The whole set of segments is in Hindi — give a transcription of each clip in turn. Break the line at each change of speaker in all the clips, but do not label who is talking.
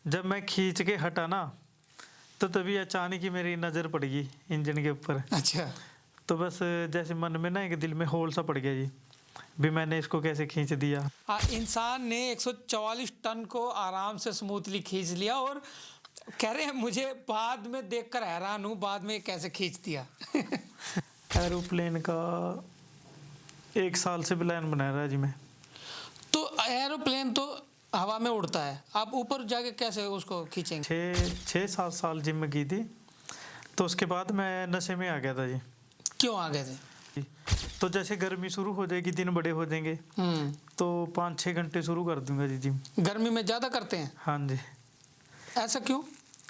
जब मैं खींच के हटा ना, तो तभी अचानक ही मेरी नज़र पड़ गई इंजन के ऊपर।
अच्छा।
तो बस जैसे मन में ना एक दिल में होल सा पड़ गया जी, भी मैंने इसको कैसे खींच दिया।
इंसान ने 144 टन को आराम से स्मूथली खींच लिया और कह रहे हैं मुझे बाद में देखकर हैरान हूँ, बाद में कैसे खींच दिया।
एरोप्लेन का 1 साल से प्लान बना रहा जी मैं।
तो एरोप्लेन तो हवा में उड़ता है, आप ऊपर जाके कैसे उसको खींचेंगे?
6-7 साल जिम में की थी, तो उसके बाद मैं नशे में आ गया था जी।
क्यों आ गए थे?
तो जैसे गर्मी शुरू हो जाएगी, दिन बड़े हो जाएंगे, तो 5-6 घंटे शुरू कर दूंगा जी जिम।
गर्मी में ज़्यादा करते हैं?
हाँ जी।
ऐसा क्यों?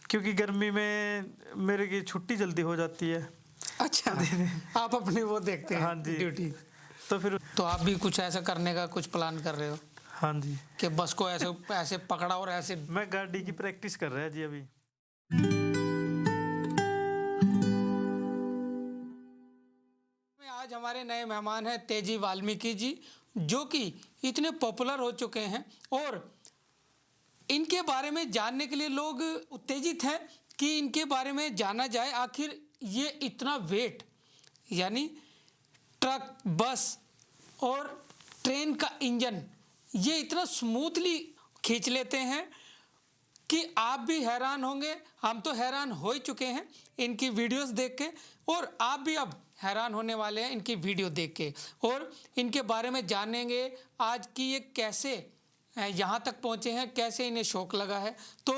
क्योंकि गर्मी में मेरे की छुट्टी जल्दी हो जाती है।
अच्छा, आप अपनी वो देखते हैं।
हाँ जी।
ड्यूटी।
तो फिर
तो आप भी कुछ ऐसा करने का कुछ प्लान कर रहे हो
हाँ जी,
कि बस को ऐसे ऐसे पकड़ा और ऐसे?
मैं गाड़ी की प्रैक्टिस कर रहा है जी अभी।
आज हमारे नए मेहमान हैं तेजी वाल्मीकि जी, जो कि इतने पॉपुलर हो चुके हैं और इनके बारे में जानने के लिए लोग उत्तेजित हैं कि इनके बारे में जाना जाए। आखिर ये इतना वेट, यानी ट्रक, बस और ट्रेन का इंजन, ये इतना स्मूथली खींच लेते हैं कि आप भी हैरान होंगे। हम तो हैरान हो ही चुके हैं इनकी वीडियोस देख के, और आप भी अब हैरान होने वाले हैं इनकी वीडियो देख के, और इनके बारे में जानेंगे आज कि ये कैसे यहाँ तक पहुँचे हैं, कैसे इन्हें शौक लगा है। तो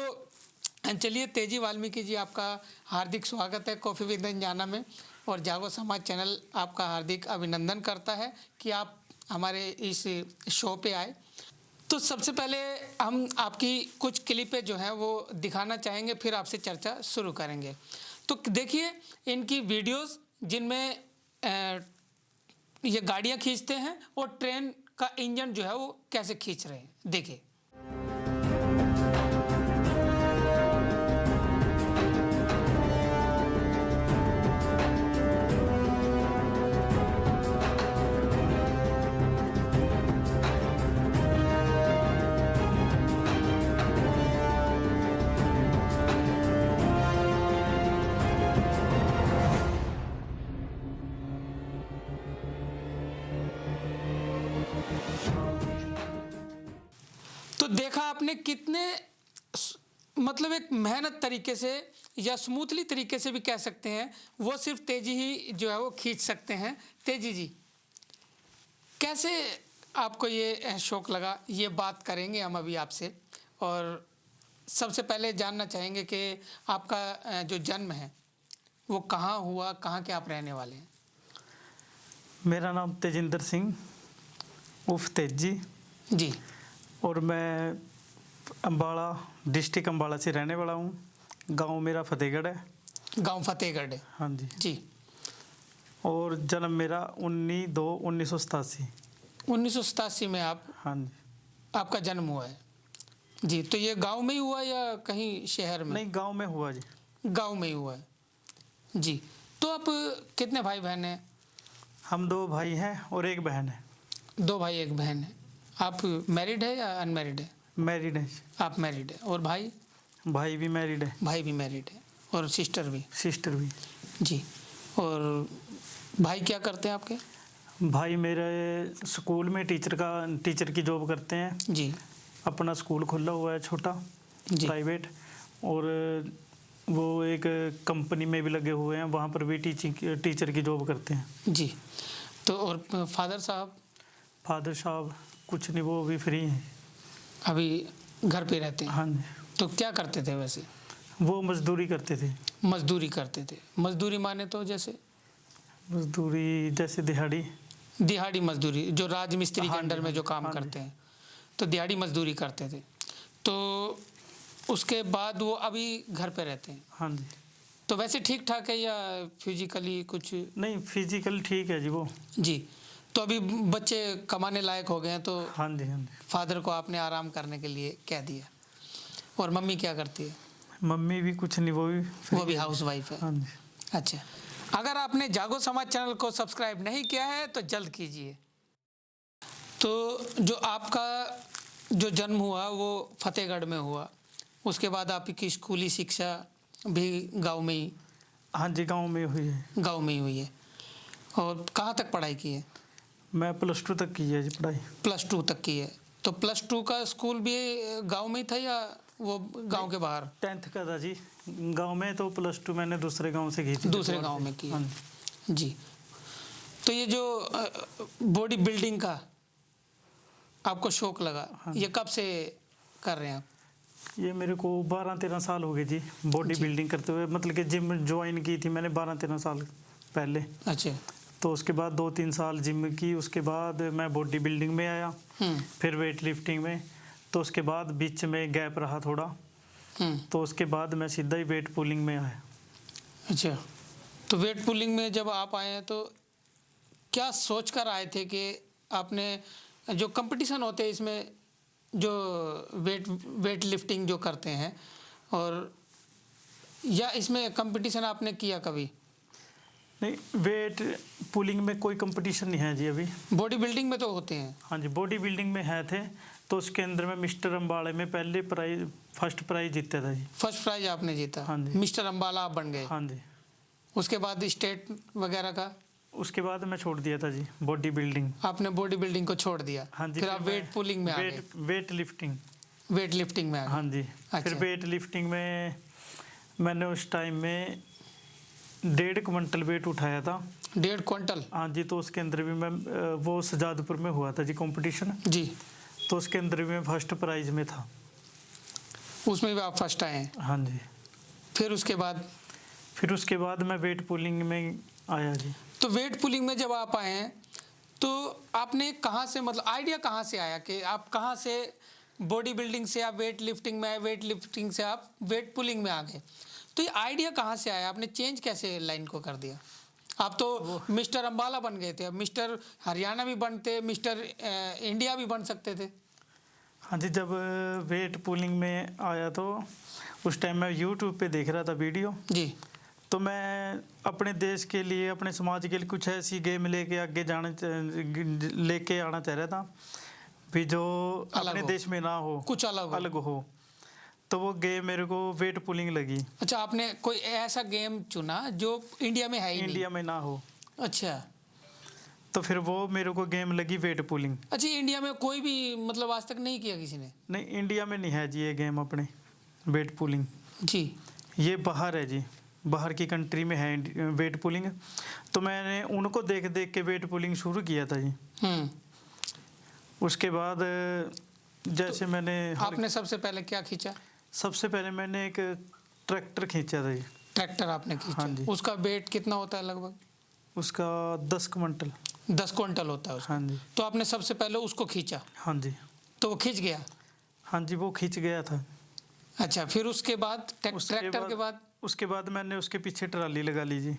चलिए तेजी वाल्मीकि जी, आपका हार्दिक स्वागत है कॉफ़ी विद अंजाना में, और जागो समाज चैनल आपका हार्दिक अभिनंदन करता है कि आप हमारे इस शो पे आए। तो सबसे पहले हम आपकी कुछ क्लिपें जो हैं वो दिखाना चाहेंगे, फिर आपसे चर्चा शुरू करेंगे। तो देखिए इनकी वीडियोस जिनमें ये गाड़ियाँ खींचते हैं और ट्रेन का इंजन जो है वो कैसे खींच रहे हैं, देखिए। तो देखा आपने कितने मतलब एक मेहनत तरीके से या स्मूथली तरीके से भी कह सकते हैं, वो सिर्फ तेजी ही जो है वो खींच सकते हैं। तेजी जी, कैसे आपको ये शौक लगा, ये बात करेंगे हम अभी आपसे। और सबसे पहले जानना चाहेंगे कि आपका जो जन्म है वो कहाँ हुआ, कहाँ के आप रहने वाले हैं?
मेरा नाम तेजिंदर सिंह उर्फ तेजी
जी।
और मैं अम्बाड़ा, डिस्ट्रिक्ट अम्बाड़ा से रहने वाला हूँ। गांव मेरा फतेहगढ़ है।
गांव फतेहगढ़ है?
हाँ जी।
जी।
और जन्म मेरा 19/2/1987।
1987 में आप?
हाँ जी।
आपका जन्म हुआ है जी। तो ये गांव में ही हुआ या कहीं शहर में?
नहीं, गांव में हुआ जी।
गांव में ही हुआ है जी। तो आप कितने भाई बहन हैं?
हम 2 भाई हैं और 1 बहन है।
2 भाई 1 बहन है। आप मैरिड है या अनमैरिड है?
मैरिड है।
आप मैरिड है। और भाई?
भाई भी मैरिड है।
भाई भी मैरिड है। और सिस्टर भी?
सिस्टर भी
जी। और भाई क्या करते हैं आपके?
भाई मेरे स्कूल में टीचर की जॉब करते हैं
जी।
अपना स्कूल खोला हुआ है छोटा, प्राइवेट, और वो एक कंपनी में भी लगे हुए हैं, वहाँ पर भी टीचर की जॉब करते हैं
जी। तो और फादर साहब?
फादर साहब कुछ नहीं, वो भी फ्री हैं,
अभी घर पे रहते हैं?
हाँ जी।
तो क्या करते थे वैसे?
वो मजदूरी करते थे।
मजदूरी करते थे? मजदूरी माने तो जैसे?
मजदूरी जैसे
दिहाड़ी मजदूरी, जो राजमिस्त्री के अंडर में जो काम
हाँ
करते हैं, तो दिहाड़ी मजदूरी करते थे। तो उसके बाद वो अभी घर पे रहते हैं?
हाँ जी।
तो वैसे ठीक ठाक है या फिजिकली कुछ?
नहीं, फिजिकल ठीक है जी वो।
जी। तो अभी बच्चे कमाने लायक हो गए हैं, तो
हाँ जी। हाँ जी।
फादर को आपने आराम करने के लिए कह दिया। और मम्मी क्या करती है?
मम्मी भी कुछ नहीं, वो भी
हाउस वाइफ है।
हाँ जी।
अच्छा, अगर आपने जागो समाज चैनल को सब्सक्राइब नहीं किया है तो जल्द कीजिए। तो जो आपका जो जन्म हुआ वो फतेहगढ़ में हुआ, उसके बाद आपकी स्कूली शिक्षा भी गांव में ही
हाँ जी, गांव में हुई है।
गांव में ही हुई है। और कहाँ तक पढ़ाई की है?
मैं +2 तक की है जी पढ़ाई।
+2 तक की है। तो +2 का स्कूल भी गांव में ही था या वो गांव के बाहर?
10th का था जी गांव में, तो +2 मैंने दूसरे गांव से की थी।
दूसरे गांव में की।
हाँ जी।
जी। तो ये जो बॉडी बिल्डिंग का आपको शौक लगा,
हाँ।
ये कब से कर रहे हैं आप?
ये मेरे को 12-13 साल हो गए जी बॉडी
जी।
बिल्डिंग करते हुए। मतलब कि जिम ज्वाइन की थी मैंने 12-13 साल पहले।
अच्छा।
तो उसके बाद 2-3 साल जिम की, उसके बाद मैं बॉडी बिल्डिंग में आया, फिर वेट लिफ्टिंग में। तो उसके बाद बीच में गैप रहा थोड़ा, तो उसके बाद मैं सीधा ही वेट पुलिंग में आया।
अच्छा। तो वेट पुलिंग में जब आप आए हैं तो क्या सोच कर आए थे कि आपने जो कंपटीशन होते हैं इसमें जो वेट लिफ्टिंग जो करते हैं, और या इसमें कंपटीशन आपने किया कभी?
नहीं, वेट पुलिंग में कोई कंपटीशन नहीं है जी अभी।
बॉडी बिल्डिंग में तो होते हैं।
हाँ जी, बॉडी बिल्डिंग में है थे। तो उसके अंदर में मिस्टर अम्बाड़े में पहले फर्स्ट प्राइज जीता था जी।
फर्स्ट प्राइज आपने जीता?
हाँ जी।
मिस्टर अम्बाला आप बन गए?
हाँ जी।
उसके बाद स्टेट वगैरह का?
उसके बाद मैं छोड़ दिया था जी बॉडी बिल्डिंग।
आपने बॉडी बिल्डिंग को छोड़ दिया?
हाँ जी।
फिर आप वेट पुलिंग में आ गए?
Weight lifting.
वेट लिफ्टिंग में आ गए?
हाँ जी।
अच्छा।
फिर वेट लिफ्टिंग में मैंने उस टाइम में 1.5 क्विंटल वेट उठाया था।
1.5 क्विंटल?
हाँ जी। तो उसके अंदर भी मैं वो सजादपुर में हुआ था जी कंपटीशन।
जी।
तो उसके अंदर भी मैं फर्स्ट प्राइज में था।
उसमें भी आप फर्स्ट आए हैं?
हाँ जी।
फिर उसके बाद?
फिर उसके बाद मैं वेट पुलिंग में आया जी।
तो वेट पुलिंग में जब आप आए हैं तो आपने कहाँ से, मतलब आइडिया कहाँ से आया कि आप कहाँ से बॉडी बिल्डिंग से आप वेट लिफ्टिंग में आए, वेट लिफ्टिंग से आप वेट पुलिंग में आ गए? तो ये आइडिया कहाँ से आया? आपने चेंज कैसे लाइन को कर दिया? आप तो मिस्टर अम्बाला बन गए थे, अब मिस्टर हरियाणा भी बनते, मिस्टर इंडिया भी बन सकते थे।
हाँ जी। जब वेट पुलिंग में आया तो उस टाइम मैं यूट्यूब पे देख रहा था वीडियो।
जी।
तो मैं अपने देश के लिए, अपने समाज के लिए कुछ ऐसी गेम लेके आगे लेके आना चाह रहा था भी जो अपने देश में ना हो,
कुछ अलग
हो। तो वो गेम मेरे को वेट पुलिंग लगी।
अच्छा, आपने कोई ऐसा गेम चुना जो इंडिया में है ही
इंडिया में ना हो।
अच्छा।
तो फिर वो मेरे को गेम लगी वेट पुलिंग।
अच्छा, इंडिया में कोई भी मतलब आज तक नहीं किया किसी ने?
नहीं, इंडिया में नहीं है जी ये गेम अपने वेट पुलिंग।
जी।
ये बाहर है जी, बाहर की कंट्री में है वेट पुलिंग। तो मैंने उनको देख देख के वेट पुलिंग शुरू किया था जी। उसके बाद जैसे
तो
मैंने
आपने सबसे पहले क्या खींचा?
सबसे पहले मैंने एक ट्रैक्टर खींचा था जी।
ट्रैक्टर आपने खींचा?
हाँ जी।
उसका वेट कितना होता है लगभग?
उसका 10 क्विंटल।
10 क्विंटल होता है उसका?
हाँ जी।
तो आपने सबसे पहले उसको खींचा?
हाँ जी।
तो वो खींच गया?
हाँ जी, वो खींच गया था।
अच्छा, फिर उसके बाद ट्रैक्टर के बाद?
उसके बाद मैंने उसके पीछे ट्राली लगा ली जी।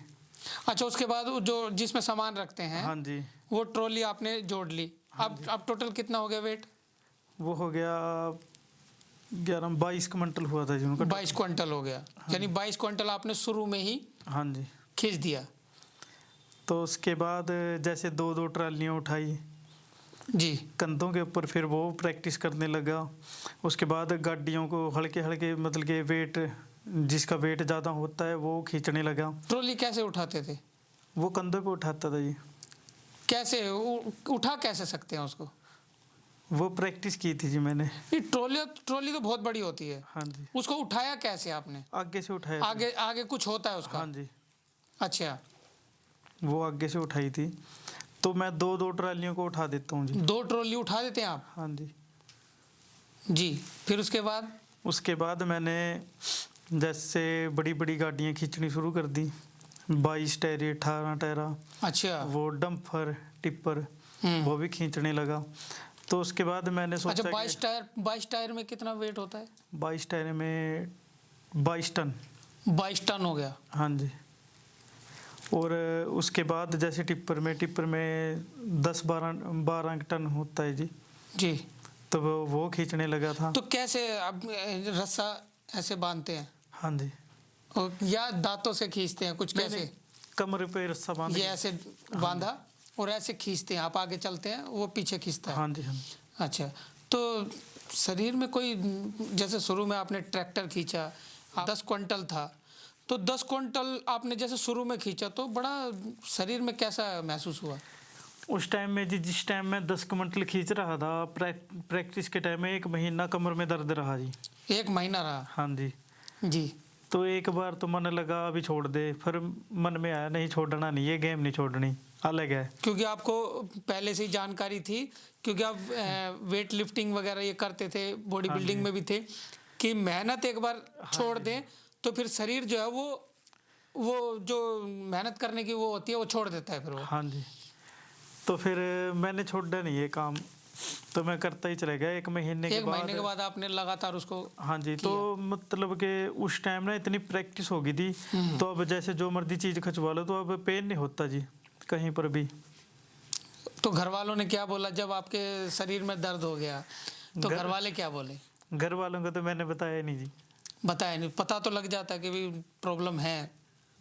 अच्छा, उसके बाद वो जो जिसमें सामान रखते हैं,
हाँ जी,
वो ट्रॉली आपने जोड़ ली। अब टोटल कितना हो गया वेट?
वो हो गया 22 क्विंटल हुआ था जी उनका।
22 क्विंटल हो गया। यानी 22 क्विंटल आपने शुरू में ही
हाँ जी
खींच दिया।
तो उसके बाद जैसे 2-2 ट्रालियाँ उठाई
जी।
कंधों के ऊपर, फिर वो प्रैक्टिस करने लगा। उसके बाद गाड़ियों को हल्के हल्के, मतलब कि वेट जिसका वेट ज़्यादा होता है वो खींचने लगा।
ट्रॉली कैसे उठाते थे?
वो कंधों पे उठाता था जी।
कैसे उठा कैसे सकते हैं उसको?
वो प्रैक्टिस की थी जी मैंने।
ये ट्रॉली तो बहुत बड़ी होती है।
हाँ जी।
उसको उठाया कैसे आपने?
आगे से उठाया था।
आगे कुछ होता है उसका?
हाँ जी।
अच्छा,
वो आगे से उठाई थी। तो मैं 2-2 ट्रालियों को उठा देता हूँ जी।
2 ट्रॉली उठा देते हैं आप?
हाँ जी।
जी। फिर उसके बाद?
उसके बाद मैंने जैसे बड़ी बड़ी गाड़ियाँ खींचनी शुरू कर दी। 22 टायर, 18 टायर,
अच्छा।
वो डंपर टिप्पर वो भी खींचने लगा। तो उसके बाद मैंने सोचा
अच्छा, 22 टायर में कितना वेट होता है?
22 टायर में 22 टन।
22 टन हो गया?
हाँ जी। और उसके बाद जैसे टिप्पर में 10-12 टन होता है जी।
जी।
तो वो खींचने लगा था।
तो कैसे आप रस्सा ऐसे बांधते हैं?
हाँ जी।
और या दांतों से खींचते हैं कुछ? कैसे?
कमर पे रस्सा बांध
ये ऐसे बांधा और ऐसे खींचते हैं, आप आगे चलते हैं वो पीछे खींचता है?
हाँ जी। हाँ।
अच्छा, तो शरीर में कोई, जैसे शुरू में आपने ट्रैक्टर खींचा, 10 क्विंटल था, तो 10 क्विंटल आपने जैसे शुरू में खींचा तो बड़ा शरीर में कैसा महसूस हुआ?
उस टाइम में जी, जिस टाइम मैं 10 क्विंटल खींच रहा था, प्रैक्टिस के टाइम में 1 महीना कमर में दर्द रहा जी।
1 महीना रहा?
हाँ जी।
जी।
तो एक बार तो मन लगा अभी छोड़ दे, फिर मन में आया नहीं छोड़ना नहीं, ये गेम नहीं छोड़नी, अलग है।
क्योंकि आपको पहले से ही जानकारी थी, क्योंकि आप वेट लिफ्टिंग वगैरह ये करते थे, बॉडी बिल्डिंग में भी थे, कि मेहनत एक बार छोड़ दें तो फिर शरीर जो है वो जो मेहनत करने की वो होती है वो छोड़ देता है फिर वो।
हाँ जी। तो फिर मैंने छोड़ा नहीं ये काम, तो मैं करता ही चला गया। 1 महीने के बाद
आपने लगातार उसको।
हाँ जी। तो मतलब कि उस टाइम ना इतनी प्रैक्टिस हो गई थी, तो अब जैसे जो मर्जी चीज़ खिंचवा लो तो अब पेन नहीं होता जी कहीं पर भी।
तो घर वालों ने क्या बोला जब आपके शरीर में दर्द हो गया? तो घर वाले क्या बोले?
घर वालों को तो मैंने बताया नहीं जी।
बताया नहीं? पता तो लग जाता कि भी प्रॉब्लम है।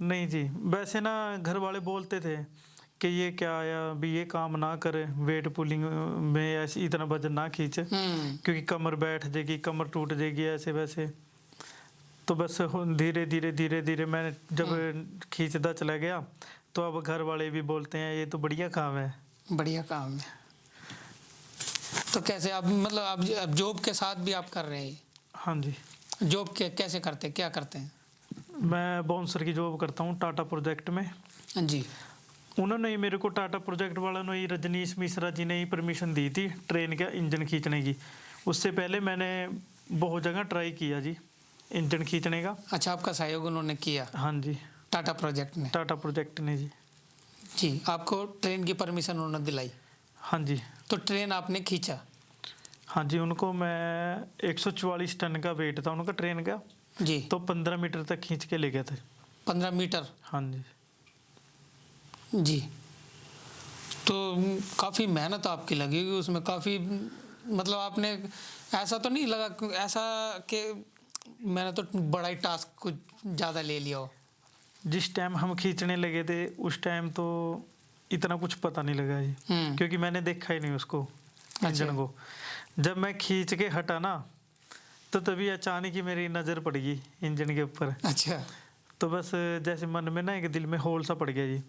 नहीं जी, वैसे ना घर वाले बोलते थे कि ये क्या आया भी, ये काम ना करे, वेट पुलिंग में ऐसे इतना वजन ना खींचे क्योंकि कमर बैठ जाएगी, कमर टूट जाएगी, ऐसे वैसे। तो बस धीरे धीरे धीरे धीरे मैं जब खींचता चला गया तो अब घर वाले भी बोलते हैं ये तो बढ़िया काम है।
बढ़िया काम है। तो कैसे आप, मतलब आप जॉब के साथ भी आप कर रहे हैं?
हाँ जी।
जॉब के कैसे करते हैं, क्या करते हैं?
मैं बाउंसर की जॉब करता हूँ टाटा प्रोजेक्ट में।
जी।
उन्होंने ही मेरे को, टाटा प्रोजेक्ट वालों ने ही, रजनीश मिश्रा जी ने ही परमिशन दी थी ट्रेन का इंजन खींचने की। उससे पहले मैंने बहुत जगह ट्राई किया जी इंजन खींचने का।
अच्छा, आपका सहयोग उन्होंने किया?
हाँ जी।
टाटा प्रोजेक्ट ने?
टाटा प्रोजेक्ट ने जी।
जी, आपको ट्रेन की परमिशन उन्होंने दिलाई?
हाँ जी।
तो ट्रेन आपने खींचा?
हाँ जी। उनको मैं 144 टन का वेट था उनका ट्रेन का
जी।
तो 15 मीटर तक खींच के ले गए थे।
15 मीटर?
हाँ जी।
जी। तो काफ़ी मेहनत आपकी लगेगी उसमें, काफ़ी, मतलब आपने ऐसा तो नहीं लगा ऐसा कि मैंने तो बड़ा ही टास्क कुछ ज़्यादा ले लिया हो?
जिस टाइम हम खींचने लगे थे उस टाइम तो इतना कुछ पता नहीं लगा जी, क्योंकि मैंने देखा ही नहीं उसको, इंजन को। जब मैं खींच के हटा ना तो तभी अचानक ही मेरी नज़र पड़ गई इंजन के ऊपर।
अच्छा।
तो बस जैसे मन में ना एक दिल में होल सा पड़ गया जी,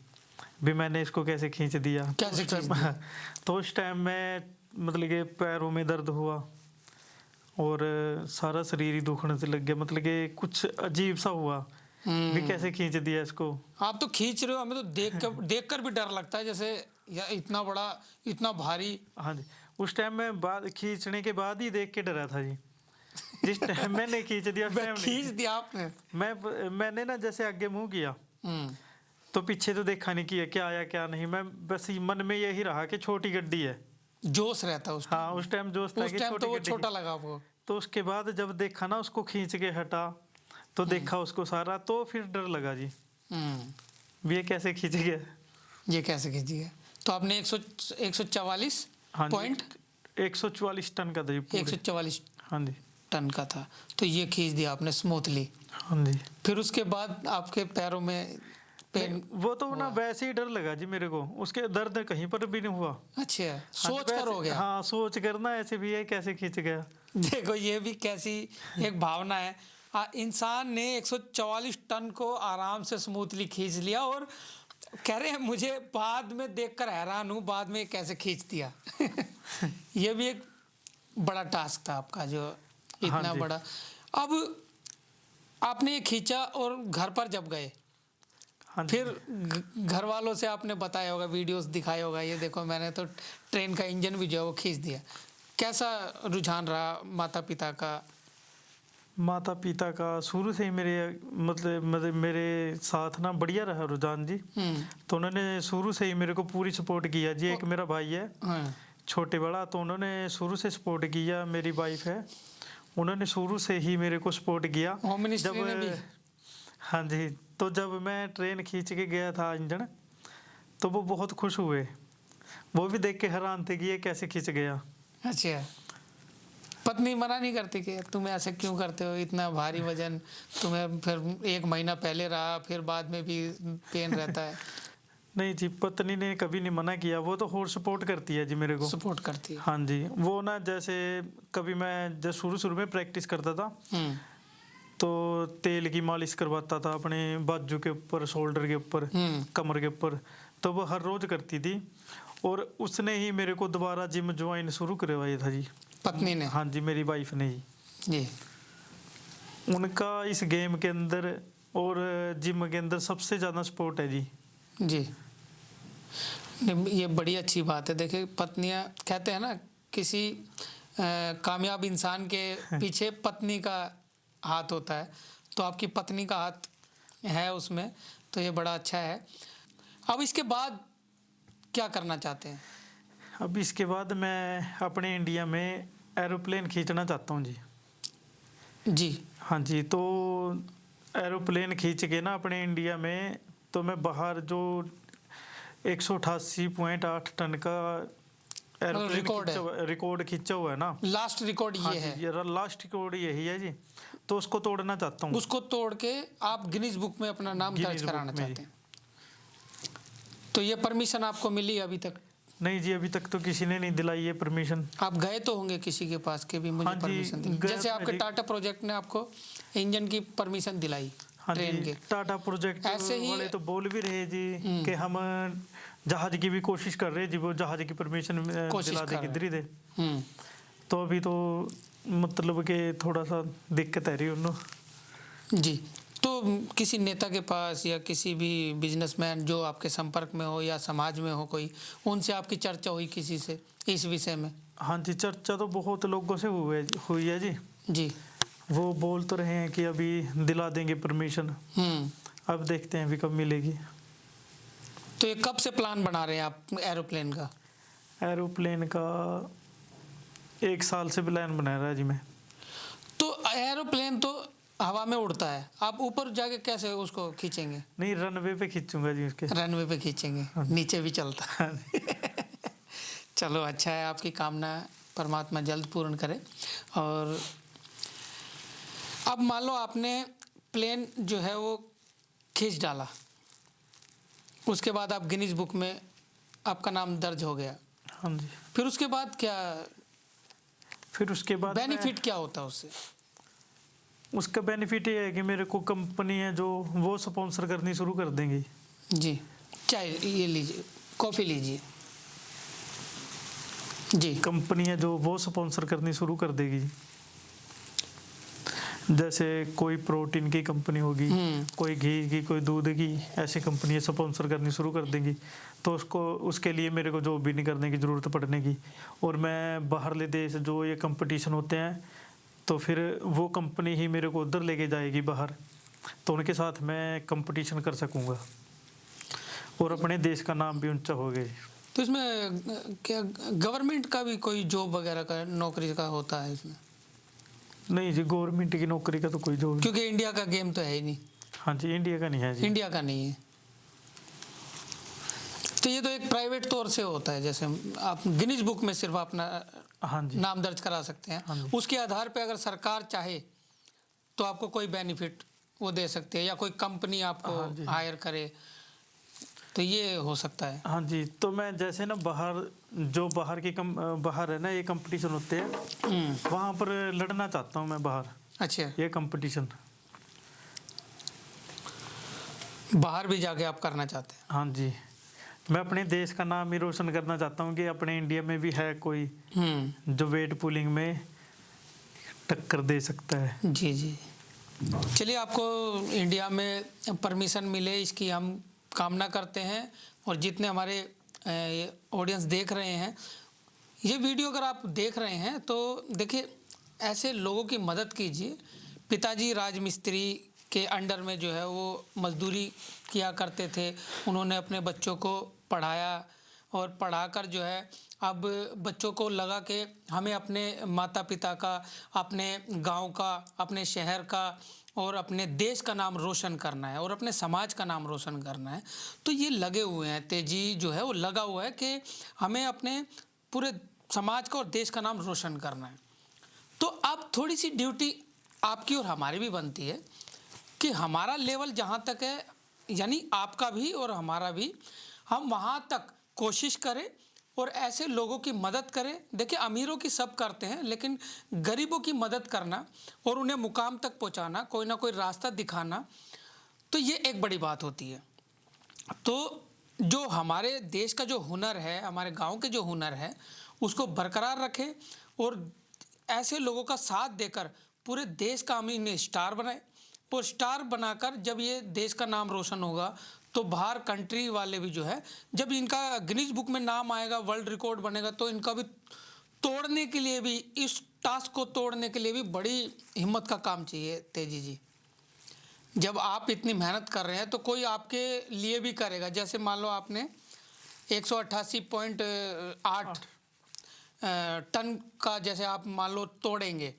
भी मैंने इसको कैसे खींच दिया।
कैसे खींच दिया?
तो उस टाइम में मतलब कि पैरों में दर्द हुआ और सारा शरीर ही दुखने से लग गया, मतलब कि कुछ अजीब सा हुआ भी कैसे खींच दिया इसको।
आप तो खींच रहे हो, हमें तो देख कर भी डर लगता है, जैसे या इतना बड़ा, इतना भारी।
हाँ जी। उस टाइम में बाद खींचने के बाद ही देख के डरा था जी। जिस टाइम मैंने खींच दिया,
खींच दिया आपने?
मैंने ना जैसे आगे मुंह किया तो पीछे तो देखा नहीं किया क्या आया क्या नहीं, मैं बस मन में यही रहा कि छोटी गड्डी है।
जोश रहता उस टाइम?
हाँ, उस टाइम जोश था कि
तो वो छोटा लगा आपको?
तो उसके बाद जब देखा ना उसको खींच के हटा तो देखा उसको सारा, तो फिर डर लगा जी ये कैसे खींच गया,
ये कैसे खींच गया। तो आपने 144
हाँ
पॉइंट
144 टन का था जी।
144
हाँ जी।
टन का था, तो ये खींच दिया आपने स्मूथली।
हाँ जी।
फिर उसके बाद आपके पैरों में पेन?
वो तो ना वैसे ही डर लगा जी मेरे को, उसके दर्द कहीं पर भी नहीं हुआ।
अच्छा, सोच कर हो गया?
हाँ, सोच कर ना ऐसे भी ये कैसे खींच गया।
देखो ये भी कैसी एक भावना है। इंसान ने 144 टन को आराम से स्मूथली खींच लिया और कह रहे हैं मुझे बाद में देखकर हैरान हूँ, बाद में कैसे खींच दिया। ये भी एक बड़ा टास्क था आपका, जो इतना बड़ा। अब आपने ये खींचा और घर पर जब गए, फिर घर वालों से आपने बताया होगा, वीडियोस दिखाया होगा, ये देखो मैंने तो ट्रेन का इंजन भी जो है वो खींच दिया। कैसा रुझान रहा माता पिता का?
माता पिता का शुरू से ही मेरे मतलब मेरे साथ ना बढ़िया रहा रुझान जी। तो उन्होंने शुरू से ही मेरे को पूरी सपोर्ट किया जी। एक मेरा भाई है छोटे बड़ा, तो उन्होंने शुरू से सपोर्ट किया। मेरी वाइफ है, उन्होंने शुरू से ही मेरे को सपोर्ट किया।
होम मिनिस्ट्री ने भी?
हाँ जी। तो जब मैं ट्रेन खींच के गया था इंजन, तो वो बहुत खुश हुए, वो भी देख के हैरान थे कि ये कैसे खींच गया।
अच्छा, पत्नी मना नहीं करती कि तुम ऐसे क्यों करते हो, इतना भारी वजन तुम्हें फिर 1 महीना पहले रहा, फिर बाद में भी पेन रहता है?
नहीं जी, पत्नी ने कभी नहीं मना किया, वो तो और सपोर्ट करती है जी मेरे को।
सपोर्ट करती है।
हाँ जी, वो ना जैसे कभी मैं जब शुरू में प्रैक्टिस करता था तो तेल की मालिश करवाता था अपने बाजू के ऊपर, शोल्डर के ऊपर, कमर के ऊपर, तो वो हर रोज करती थी। और उसने ही मेरे को दोबारा जिम ज्वाइन शुरू करवाया था जी।
पत्नी ने?
हाँ जी, मेरी वाइफ ने ही।
जी।
उनका इस गेम के अंदर और जिम के अंदर सबसे ज़्यादा सपोर्ट है जी।
जी, ये बड़ी अच्छी बात है। देखिए, पत्नियां कहते हैं ना, किसी कामयाब इंसान के पीछे पत्नी का हाथ होता है, तो आपकी पत्नी का हाथ है उसमें, तो ये बड़ा अच्छा है। अब इसके बाद क्या करना चाहते हैं?
अब इसके बाद मैं अपने इंडिया में एरोप्लेन खींचना चाहता हूँ जी।
जी।
हाँ जी, तो एरोप्लेन खींच के ना अपने इंडिया में, तो मैं बाहर जो 188.8 टन का एरोप्लेन रिकॉर्ड खींचा हुआ है ना,
लास्ट रिकॉर्ड
हाँ
ये
जी,
है।
ये लास्ट रिकॉर्ड यही है जी। तो उसको तोड़ना चाहता हूँ।
उसको तोड़ के आप गिनीज बुक में अपना नाम दर्ज कराना चाहते हैं। तो ये परमिशन आपको मिली अभी तक?
नहीं जी, अभी तक तो किसी ने नहीं दिलाई ये परमिशन।
आप गए तो होंगे किसी के पास के भी मुझे परमिशन दिलाई, जैसे आपके टाटा प्रोजेक्ट ने आपको इंजन की परमिशन दिलाई?
हाँ
ट्रेन
जी,
के
टाटा प्रोजेक्ट
ऐसे ही
वाले तो बोल भी रहे जी कि हम जहाज की भी कोशिश कर रहे हैं जी, वो जहाज की परमिशन दिला दे, किधर ही दे। तो अभी तो मतलब कि थोड़ा सा दिक्कत है रही उन्होंने जी।
तो किसी नेता के पास या किसी भी बिजनेसमैन जो आपके संपर्क में हो या समाज में हो कोई, उनसे आपकी चर्चा हुई किसी से इस विषय में?
हाँ जी, चर्चा तो बहुत लोगों से हुई है जी।
जी।
वो बोल तो रहे हैं कि अभी दिला देंगे परमिशन। अब देखते हैं अभी कब मिलेगी।
तो ये कब से प्लान बना रहे हैं आप एरोप्लेन का?
एरोप्लेन का 1 साल से प्लान बना रहा है जी मैं।
तो एरोप्लेन तो हवा में उड़ता है, आप ऊपर जाके कैसे उसको खींचेंगे?
नहीं, रनवे पे खींचूंगा जी उसके।
रनवे पे खींचेंगे, नीचे भी चलता है। चलो, अच्छा है, आपकी कामना परमात्मा जल्द पूर्ण करे। और अब मान लो आपने प्लेन जो है वो खींच डाला, उसके बाद आप गिनीज बुक में आपका नाम दर्ज हो गया।
हाँ जी।
फिर उसके बाद क्या?
फिर उसके बाद
बेनिफिट क्या होता है उससे?
उसका बेनिफिट ये है कि मेरे को कंपनी है जो वो स्पॉन्सर करनी शुरू कर देंगी
जी। चाय ये लीजिए, कॉफ़ी लीजिए जी।
कंपनी है जो वो स्पॉन्सर करनी शुरू कर देगी। जैसे कोई प्रोटीन की कंपनी होगी, कोई घी की, कोई दूध की, ऐसी कंपनी स्पॉन्सर करनी शुरू कर देंगी। तो उसके लिए मेरे को जॉब भी नहीं करने की ज़रूरत पड़ने की। और मैं बाहरले देश जो ये कंपटीशन होते हैं, तो फिर वो कंपनी ही मेरे को उधर लेके जाएगी बाहर, तो उनके साथ मैं कंपटीशन कर सकूंगा और अपने देश का नाम भी ऊंचा हो गया।
तो इसमें क्या गवर्नमेंट का भी कोई जॉब वगैरह का, नौकरी का होता है इसमें?
नहीं जी, गवर्नमेंट की नौकरी का तो कोई जॉब,
क्योंकि इंडिया का गेम तो है ही नहीं।
हाँ जी, इंडिया का नहीं है जी।
इंडिया का नहीं है, तो ये तो एक प्राइवेट तौर से होता है। जैसे आप गिनीज बुक में सिर्फ अपना
हाँ जी
नाम दर्ज करा सकते हैं।
हाँ जी।
उसके आधार पे अगर सरकार चाहे तो आपको कोई बेनिफिट वो दे सकते हैं, या कोई कंपनी आपको हायर करे, तो ये हो सकता है।
हाँ जी। तो मैं जैसे ना बाहर है ना, ये कंपटीशन होते हैं, वहाँ पर लड़ना चाहता हूँ मैं बाहर।
अच्छा,
ये कंपटीशन
बाहर भी जाके आप करना चाहते हैं?
हाँ जी, मैं अपने देश का नाम ही रोशन करना चाहता हूँ कि अपने इंडिया में भी है कोई जो वेट पुलिंग में टक्कर दे सकता है।
जी जी। चलिए, आपको इंडिया में परमिशन मिले इसकी हम कामना करते हैं। और जितने हमारे ऑडियंस देख रहे हैं ये वीडियो, अगर आप देख रहे हैं तो देखिए, ऐसे लोगों की मदद कीजिए। पिताजी राजमिस्त्री के अंडर में जो है वो मजदूरी किया करते थे, उन्होंने अपने बच्चों को पढ़ाया और पढ़ाकर जो है अब बच्चों को लगा कि हमें अपने माता पिता का, अपने गांव का, अपने शहर का और अपने देश का नाम रोशन करना है और अपने समाज का नाम रोशन करना है। तो ये लगे हुए हैं, तेजी जो है वो लगा हुआ है कि हमें अपने पूरे समाज का और देश का नाम रोशन करना है। तो अब थोड़ी सी ड्यूटी आपकी और हमारी भी बनती है कि हमारा लेवल जहाँ तक है, यानी आपका भी और हमारा भी, हम वहाँ तक कोशिश करें और ऐसे लोगों की मदद करें। देखिए, अमीरों की सब करते हैं, लेकिन गरीबों की मदद करना और उन्हें मुकाम तक पहुँचाना, कोई ना कोई रास्ता दिखाना, तो ये एक बड़ी बात होती है। तो जो हमारे देश का जो हुनर है, हमारे गांव के जो हुनर है, उसको बरकरार रखें और ऐसे लोगों का साथ देकर पूरे देश का हम इन्हें स्टार बनाएं। और स्टार बनाकर जब ये देश का नाम रोशन होगा तो बाहर कंट्री वाले भी जो है, जब इनका गिनीज बुक में नाम आएगा, वर्ल्ड रिकॉर्ड बनेगा, तो इनका भी तोड़ने के लिए भी, इस टास्क को तोड़ने के लिए भी बड़ी हिम्मत का काम चाहिए तेजी जी। जब आप इतनी मेहनत कर रहे हैं तो कोई आपके लिए भी करेगा। जैसे मान लो आपने 188.8 टन का, जैसे आप मान लो तोड़ेंगे,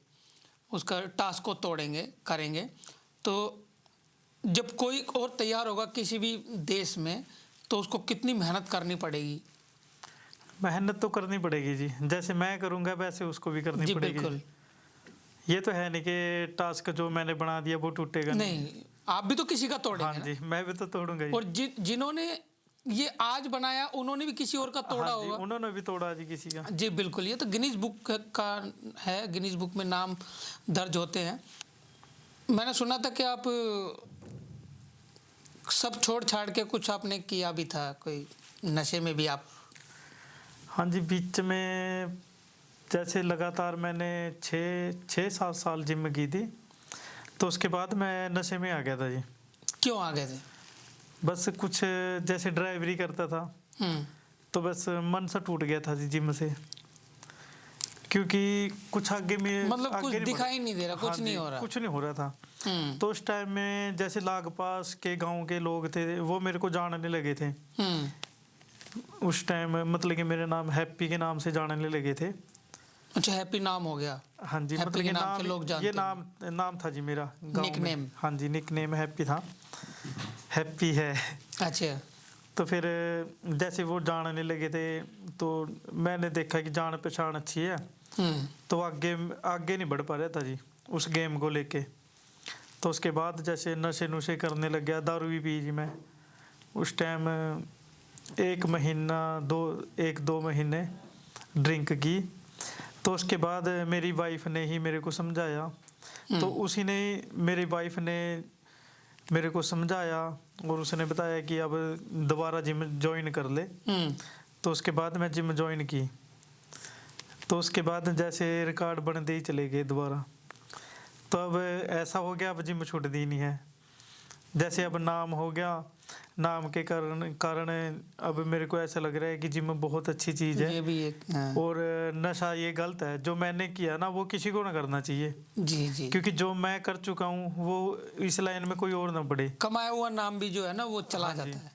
उसका टास्क को तोड़ेंगे, करेंगे, तो जब कोई और तैयार होगा किसी भी देश में, तो उसको कितनी मेहनत करनी पड़ेगी।
मेहनत तो करनी पड़ेगी जी, जैसे मैं करूँगा वैसे उसको भी करनी
जी
पड़ेगी।
बिल्कुल।
ये तो है नहीं कि टास्क जो मैंने बना दिया वो टूटेगा
नहीं, आप भी तो किसी का तोड़ेंगे
हाँ
ना।
जी, मैं भी तो तोड़ूंगा ही।
और जिन्होंने ये आज बनाया, उन्होंने भी किसी और का तोड़ा
हाँ जी,
होगा।
उन्होंने भी तोड़ा जी किसी का।
जी बिल्कुल, ये तो गिनीज बुक का है, गिनीज बुक में नाम दर्ज होते हैं। मैंने सुना था कि आप सब छोड़ छाड़ के कुछ आपने किया भी था, कोई नशे में भी आप।
हाँ जी, बीच में जैसे लगातार मैंने 6-7 साल जिम की थी, तो उसके बाद मैं नशे में आ गया था जी।
क्यों आ गए थे?
बस कुछ जैसे ड्राइवरी करता था, तो बस मन सा टूट गया था जी जिम से, क्योंकि कुछ आगे में
मतलब कुछ
आगे
दिखाई नहीं दे रहा,
हाँ
कुछ नहीं
जी,
हो रहा।
कुछ नहीं हो रहा था। तो उस टाइम में जैसे लाग पास के गांव के लोग थे, वो मेरे को जानने लगे थे। उस टाइम मतलब कि मेरे नाम हैप्पी के नाम से जानने लगे थे।
अच्छा, हैप्पी नाम हो गया।
हाँ जी,
हैप्पी
मतलब
के
कि
नाम से लोग जानते
ये नाम था जी मेरा गाँव में।
निकनेम।
हाँ जी, निकनेम हैप्पी था, हैप्पी है।
अच्छा।
तो फिर जैसे वो जानने लगे थे, तो मैंने देखा कि जान पहचान अच्छी है, तो आगे नहीं बढ़ पा रहा था जी उस गेम को लेके। तो उसके बाद जैसे नशे नुशे करने लग गया, दारू भी पी जी मैं। उस टाइम 1-2 महीने ड्रिंक की। तो उसके बाद मेरी वाइफ ने ही मेरे को समझाया, तो उसी ने, मेरी वाइफ ने मेरे को समझाया और उसने बताया कि अब दोबारा जिम ज्वाइन कर ले। तो उसके बाद मैं जिम ज्वाइन की। तो उसके बाद जैसे रिकॉर्ड बनते ही चले गए दोबारा। तो अब ऐसा हो गया, अब जिम छूटती नहीं है। जैसे अब नाम हो गया, नाम के कारण अब मेरे को ऐसा लग रहा है कि जिम बहुत अच्छी चीज़ है।
ये भी एक
और नशा ये गलत है, जो मैंने किया ना वो किसी को ना करना चाहिए।
जी जी।
क्योंकि जो मैं कर चुका हूँ वो इस लाइन में कोई और ना बढ़े।
कमाया हुआ नाम भी जो है ना वो चला जाता है,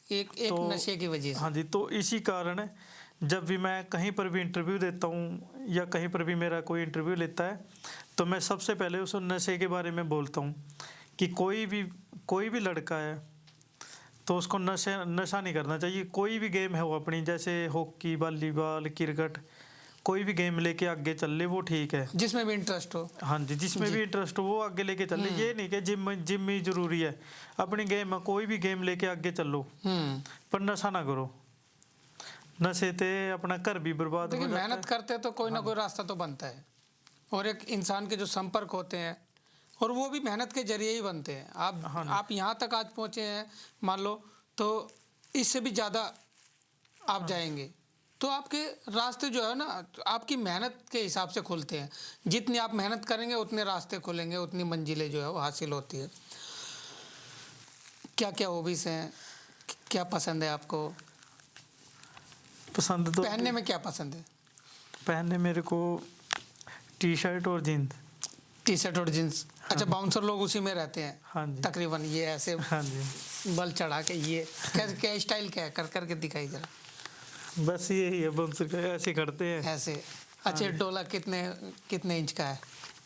एक नशे की वजह से।
हाँ जी, तो इसी कारण जब भी मैं कहीं पर भी इंटरव्यू देता हूँ या कहीं पर भी मेरा कोई इंटरव्यू लेता है, तो मैं सबसे पहले उस नशे के बारे में बोलता हूँ कि कोई भी लड़का है तो उसको नशा नहीं करना चाहिए। कोई भी गेम है वो अपनी, जैसे हॉकी, वॉलीबॉल, क्रिकेट, कोई भी गेम लेके आगे चल ले वो ठीक है, जिसमें
भी इंटरेस्ट हो।
हाँ जी, जिसमें भी इंटरेस्ट हो वो आगे लेके चल ले। ये नहीं कि जिम ही जरूरी है। अपनी गेम, कोई भी गेम लेके आगे चलो, पर नशा ना करो। नशे ते अपना घर भी बर्बाद हो जाता है।
मेहनत करते हैं तो कोई ना कोई रास्ता तो बनता है, और एक इंसान के जो संपर्क होते हैं और वो भी मेहनत के जरिए ही बनते हैं। आप यहाँ तक आज पहुँचे हैं मान लो, तो इससे भी ज़्यादा आप जाएंगे। तो आपके रास्ते जो है ना आपकी मेहनत के हिसाब से खुलते हैं। जितनी आप मेहनत करेंगे उतने रास्ते खुलेंगे, उतनी मंजिलें जो है वो हासिल होती है। क्या क्या हॉबीज़ हैं, क्या पसंद है आपको?
पसंद तो
पहनने में क्या पसंद है?
पहनने मेरे को टी शर्ट और जीन्स।
टी शर्ट और जीन्स। अच्छा, बाउंसर लोग उसी में रहते हैं।
हाँ जी,
तकरीबन ये ऐसे
हाँ जी,
बल चढ़ा के, ये क्या स्टाइल क्या है, कर करके दिखाई जरा।
बस यही है, बाउंसर का ऐसे करते हैं
ऐसे। अच्छा, डोला कितने इंच का है?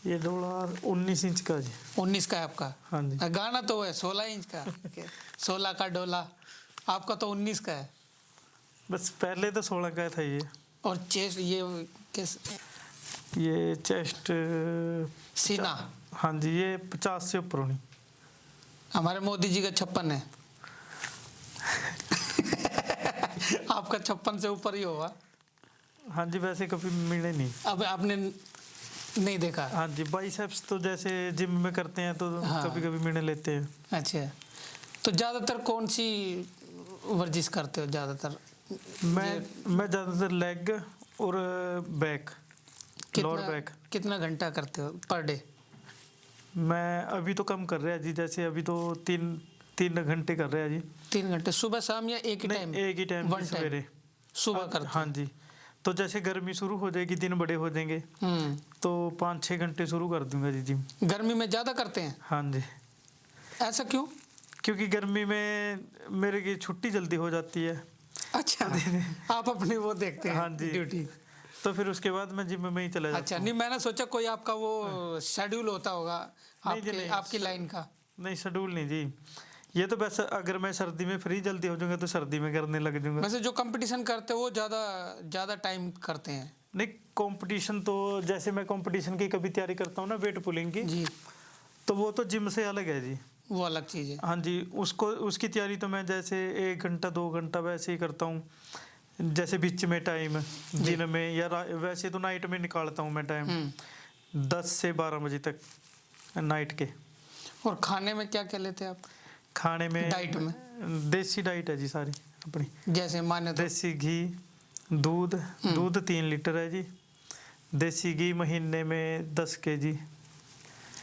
ये डोला 19 इंच का जी।
19 का है आपका?
हाँ जी।
गाना तो है 16 इंच का। 16 का डोला, आपका तो 19 का है।
बस पहले तो 16 का था ये।
और चेस्ट
ये चेस्ट
सीना?
हाँ जी, ये 50 से ऊपर होनी।
हमारे मोदी जी का 56 है। आपका 56 से ऊपर ही होगा।
हाँ जी, वैसे कभी मिले नहीं।
अब आपने नहीं देखा?
हाँ जी, बाइसेप्स तो जैसे जिम में करते हैं तो
हाँ।
कभी कभी मिले लेते हैं।
अच्छा, तो ज़्यादातर कौन सी वर्जिश करते हो ज़्यादातर?
मैं ज़्यादातर लेग और बैक, लोअर बैक।
कितना घंटा करते हो पर डे?
मैं अभी तो कम कर रहा है जी, जैसे अभी तो 3 घंटे कर रहा है जी।
3 घंटे सुबह शाम या एक ही
नहीं,
टाइम?
एक ही टाइम
वन
सवेरे।
सुबह करते
हाँ जी, तो जैसे गर्मी शुरू हो जाएगी, दिन बड़े हो जाएंगे, तो 5-6 घंटे शुरू कर दूंगा जी जिम।
गर्मी में ज़्यादा करते हैं?
हाँ जी,
ऐसा क्यों?
क्योंकि गर्मी में मेरे की छुट्टी जल्दी हो जाती है।
अच्छा, आप अपनी वो देखते हैं?
हाँ जी,
ड्यूटी।
तो फिर उसके बाद मैं जिम में ही चला जाता
अच्छा,
हूँ।
नहीं मैंने सोचा कोई आपका वो शेड्यूल होता होगा
नहीं जी,
आपके
नहीं।
आपकी लाइन का।
नहीं, शेड्यूल नहीं जी, ये तो बस अगर मैं सर्दी में फ्री जल्दी हो जाऊंगा तो सर्दी में करने लग जाऊंगा।
वैसे जो कंपटीशन करते हैं वो ज़्यादा ज़्यादा टाइम करते हैं?
नहीं, कंपटीशन तो जैसे मैं कंपटीशन की कभी तैयारी करता हूँ ना, वेट पुलिंग की,
जी,
तो वो तो जिम से अलग है जी।
वो अलग चीज़ है।
हाँ जी, उसकी तैयारी तो मैं जैसे 1 घंटा 2 घंटा वैसे ही करता हूँ, जैसे बीच में टाइम दिन में या वैसे तो नाइट में निकालता हूँ मैं टाइम 10 से 12 बजे तक नाइट के।
और खाने में क्या क्या लेते हैं आप?
खाने में
डाइट में?
देसी डाइट है जी सारी अपनी।
जैसे माने तो?
देसी घी, दूध 3 लीटर है जी। देसी घी महीने में 10 kg।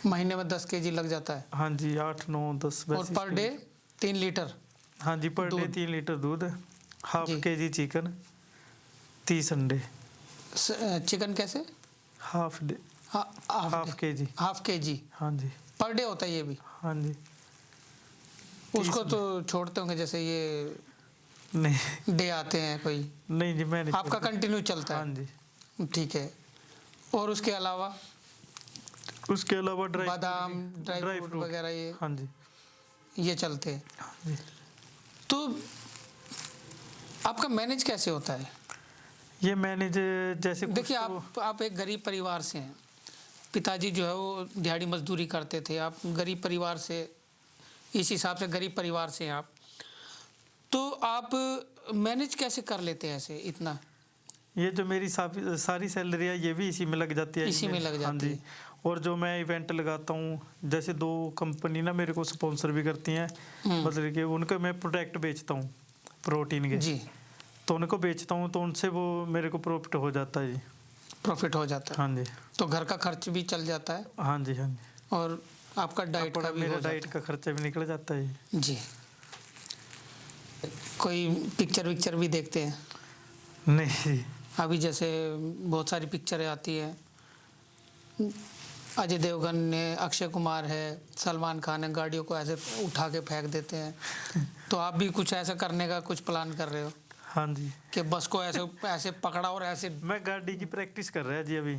महीने में 10 kg लग जाता है?
हाँ जी, 8 9 10
और पर डे 3 लीटर?
हाँ जी, पर डे 3 लीटर दूध, हाफ
जी।
kg चिकन, 30 अंडे।
चिकन कैसे?
Half day, half kg।
Half kg
हाँ जी,
पर डे होता है ये भी?
हाँ जी।
उसको तो छोड़ते होंगे जैसे ये
नहीं
डे आते हैं कोई?
नहीं जी, मैं नहीं
आपका
छोड़ता।
कंटिन्यू चलता
हाँ
है?
जी,
ठीक है। और उसके अलावा
उसके अलावा
बादाम, ड्राई फ्रूट वगैरह ये
हाँ जी,
ये चलते हैं।
हाँ जी।
तो आपका मैनेज कैसे होता है?
ये मैनेज जैसे
देखिए, आप एक गरीब परिवार से हैं, पिताजी जो है वो दिहाड़ी मजदूरी करते थे, आप गरीब परिवार से, इस हिसाब से गरीब परिवार से हैं आप, तो आप मैनेज कैसे कर लेते हैं ऐसे इतना?
ये जो मेरी सारी सैलरी है ये भी इसी में लग जाती है।
इसी में लग
हाँ
जाती
जी।
है।
और जो मैं इवेंट लगाता हूँ, जैसे 2 कंपनी ना मेरे को स्पॉन्सर भी करती हैं, मतलब कि उनको मैं प्रोडक्ट बेचता हूँ प्रोटीन के
जी,
तो उनको बेचता हूँ, तो उनसे वो मेरे को प्रॉफिट हो जाता है जी।
प्रॉफिट हो जाता है?
हाँ जी,
तो घर का खर्च भी चल जाता है
हाँ जी, हाँ जी।
और आपका डाइट का भी
मेरा
हो जाता
डाइट का खर्चा भी निकल जाता है
जी। कोई पिक्चर भी देखते हैं?
नहीं,
अभी जैसे बहुत सारी पिक्चरें आती है, अजय देवगन ने, अक्षय कुमार है, सलमान खान है, गाड़ियों को ऐसे उठा के फेंक देते हैं, तो आप भी कुछ ऐसा करने का कुछ प्लान कर रहे हो
हाँ जी।
कि बस को ऐसे ऐसे पकड़ा और ऐसे?
मैं गाड़ी की प्रैक्टिस कर रहा है जी अभी।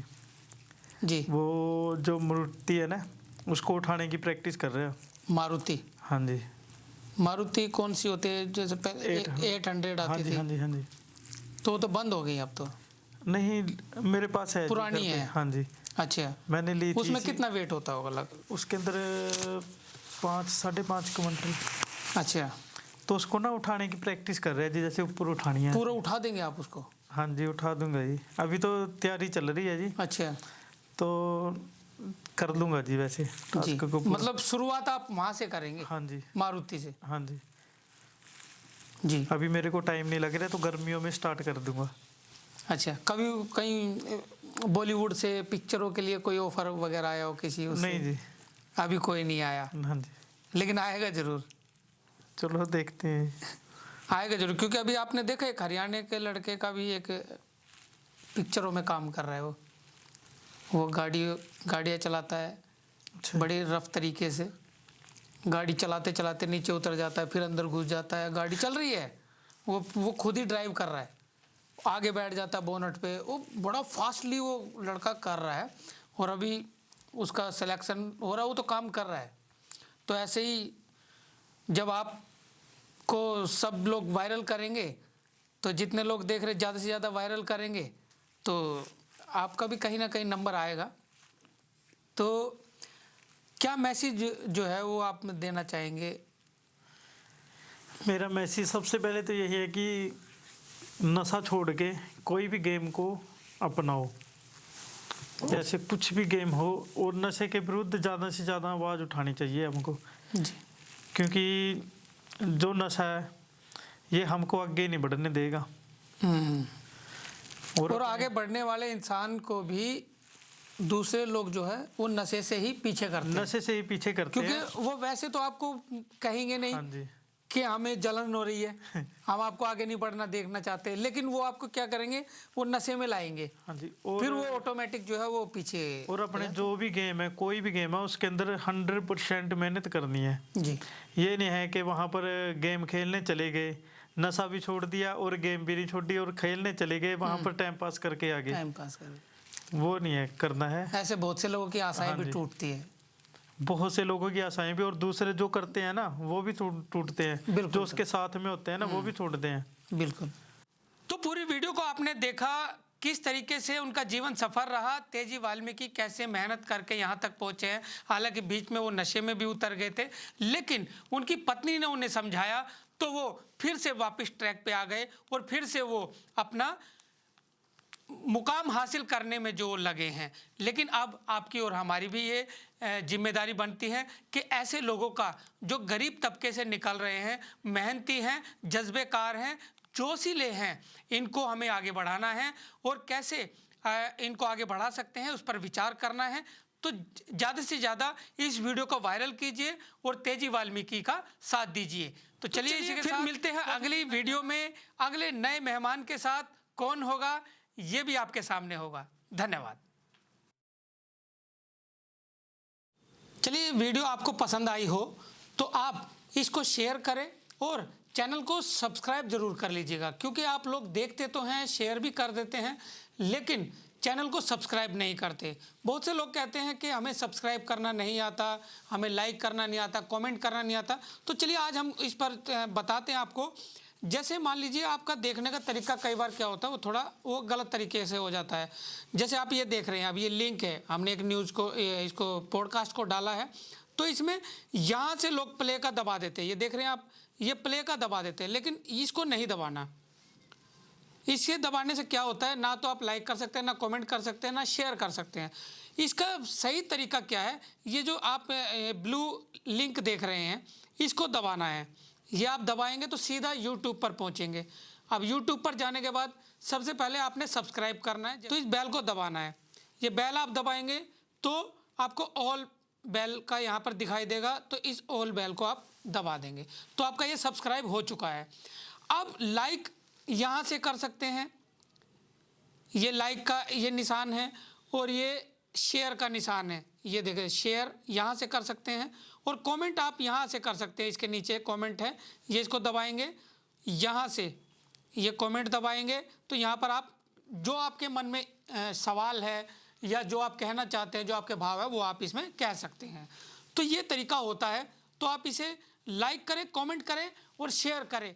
जी,
वो जो मूर्ति है ना, उसको उठाने की प्रैक्टिस कर रहे हैं।
मारुति?
हाँ जी।
मारुति कौन सी होती है? जैसे पहले 800
हाँ
आती
जी,
थी,
हाँ जी, हाँ जी।
तो वो तो बंद हो गई अब तो?
नहीं, मेरे पास है जी,
पुरानी
घर पे।
है?
हाँ जी,
अच्छा,
मैंने ली थी।
उसमें कितना वेट होता होगा
उसके अंदर 5-5.5 क्विंटल।
अच्छा,
तो उसको ना उठाने की प्रैक्टिस कर रहे हैं जी, जैसे ऊपर उठानी है।
पूरा उठा देंगे आप उसको?
हाँ जी, उठा दूंगा जी, अभी तो तैयारी चल रही है जी,
अच्छा
तो कर लूंगा जी वैसे
जी,
टास्क को पूरा।
मतलब शुरुआत आप वहाँ से करेंगे?
हाँ जी,
मारुति से?
हाँ जी।
जी,
अभी मेरे को टाइम नहीं लग रहा है, तो गर्मियों में स्टार्ट कर दूंगा।
अच्छा। कभी कहीं बॉलीवुड से पिक्चरों के लिए कोई ऑफर वगैरह आया हो किसी उससे?
नहीं जी।
अभी कोई नहीं आया,
हाँ जी,
लेकिन आएगा जरूर?
चलो देखते हैं।
आएगा जरूर, क्योंकि अभी आपने देखा एक हरियाणा के लड़के का भी एक पिक्चरों में काम कर रहा है, वो गाड़ियाँ चलाता है
अच्छा।
बड़े रफ तरीके से, गाड़ी चलाते चलाते नीचे उतर जाता है, फिर अंदर घुस जाता है, गाड़ी चल रही है, वो खुद ही ड्राइव कर रहा है, आगे बैठ जाता है बोनट पे, वो बड़ा फास्टली वो लड़का कर रहा है, और अभी उसका सिलेक्शन हो रहा है, वो तो काम कर रहा है। तो ऐसे ही जब आपको सब लोग वायरल करेंगे, तो जितने लोग देख रहे ज़्यादा से ज़्यादा वायरल करेंगे, तो आपका भी कहीं ना कहीं नंबर आएगा। तो क्या मैसेज जो है वो आप देना चाहेंगे?
मेरा मैसेज सबसे पहले तो यही है कि नशा छोड़ के कोई भी गेम को अपनाओ, जैसे कुछ भी गेम हो, और नशे के विरुद्ध ज़्यादा से ज़्यादा आवाज़ उठानी चाहिए हमको,
जी।
क्योंकि जो नशा है ये हमको आगे नहीं बढ़ने देगा।
और आगे बढ़ने वाले इंसान को भी दूसरे लोग जो है वो नशे से ही पीछे करते हैं,
नशे से ही पीछे करते हैं,
क्योंकि वो वैसे तो आपको कहेंगे नहीं
हाँ जी,
कि हमें जलन हो रही है, हम आपको आगे नहीं बढ़ना देखना चाहते, लेकिन वो आपको क्या करेंगे, वो नशे में लाएंगे,
हाँ जी।
फिर वो ऑटोमेटिक जो है वो पीछे।
और अपने जो भी गेम है, कोई भी गेम है, उसके अंदर 100% मेहनत करनी है
जी।
ये नहीं है कि वहाँ पर गेम खेलने चले गए, नशा भी छोड़ दिया और गेम भी नहीं छोड़ी और खेलने चले गए वहाँ पर टाइम पास करके आ गए,
टाइम पास कर,
वो नहीं है करना है।
ऐसे बहुत से लोगों की आशाएं
हाँ
भी
जी।
टूटती है।
बहुत से लोगों की आशाएं भी, और दूसरे जो करते हैं ना वो भी टूटते हैं,
बिल्कुल
जो उसके साथ में होते हैं ना वो भी छोड़ते हैं।
बिल्कुल। तो पूरी वीडियो को आपने देखा किस तरीके से उनका जीवन सफर रहा, तेजी वाल्मीकि कैसे मेहनत करके यहाँ तक पहुँचे हैं। हालांकि बीच में वो नशे में भी उतर गए थे, लेकिन उनकी पत्नी ने उन्हें समझाया तो वो फिर से वापस ट्रैक पे आ गए और फिर से वो अपना मुकाम हासिल करने में जो लगे हैं। लेकिन अब आपकी और हमारी भी ये जिम्मेदारी बनती है कि ऐसे लोगों का जो गरीब तबके से निकल रहे हैं, मेहनती हैं, जज्बेकार हैं, जोशीले हैं, इनको हमें आगे बढ़ाना है और कैसे इनको आगे बढ़ा सकते हैं उस पर विचार करना है। तो ज़्यादा से ज़्यादा इस वीडियो को वायरल कीजिए और तेजी वाल्मीकि का साथ दीजिए। तो चलिए इसी के साथ मिलते हैं अगली वीडियो में अगले नए मेहमान के साथ। कौन होगा ये भी आपके सामने होगा। धन्यवाद। चलिए, वीडियो आपको पसंद आई हो तो आप इसको शेयर करें और चैनल को सब्सक्राइब जरूर कर लीजिएगा, क्योंकि आप लोग देखते तो हैं, शेयर भी कर देते हैं, लेकिन चैनल को सब्सक्राइब नहीं करते। बहुत से लोग कहते हैं कि हमें सब्सक्राइब करना नहीं आता, हमें लाइक करना नहीं आता, कमेंट करना नहीं आता। तो चलिए आज हम इस पर बताते हैं आपको। जैसे मान लीजिए आपका देखने का तरीका कई बार क्या होता है, वो थोड़ा वो गलत तरीके से हो जाता है। जैसे आप ये देख रहे हैं, अब ये लिंक है, हमने एक न्यूज़ को इसको पॉडकास्ट को डाला है, तो इसमें यहाँ से लोग प्ले का दबा देते हैं। ये देख रहे हैं आप, ये प्ले का दबा देते हैं, लेकिन इसको नहीं दबाना। इसे दबाने से क्या होता है, ना तो आप लाइक कर सकते हैं, ना कमेंट कर सकते हैं, ना शेयर कर सकते हैं। इसका सही तरीका क्या है, ये जो आप ब्लू लिंक देख रहे हैं इसको दबाना है। ये आप दबाएंगे तो सीधा यूट्यूब पर पहुंचेंगे। अब यूट्यूब पर जाने के बाद सबसे पहले आपने सब्सक्राइब करना है, तो इस बेल को दबाना है। ये बेल आप दबाएंगे तो आपको ऑल बेल का यहाँ पर दिखाई देगा, तो इस ऑल बेल को आप दबा देंगे तो आपका ये सब्सक्राइब हो चुका है। अब लाइक यहाँ से कर सकते हैं, ये लाइक का ये निशान है और ये शेयर का निशान है। ये देखिए शेयर यहाँ से कर सकते हैं और कमेंट आप यहाँ से कर सकते हैं। इसके नीचे कमेंट है, ये इसको दबाएंगे, यहाँ से ये कमेंट दबाएंगे तो यहाँ पर आप जो आपके मन में सवाल है या जो आप कहना चाहते हैं, जो आपके भाव है, वो आप इसमें कह सकते हैं। तो ये तरीका होता है। तो आप इसे लाइक करें, कमेंट करें और शेयर करें।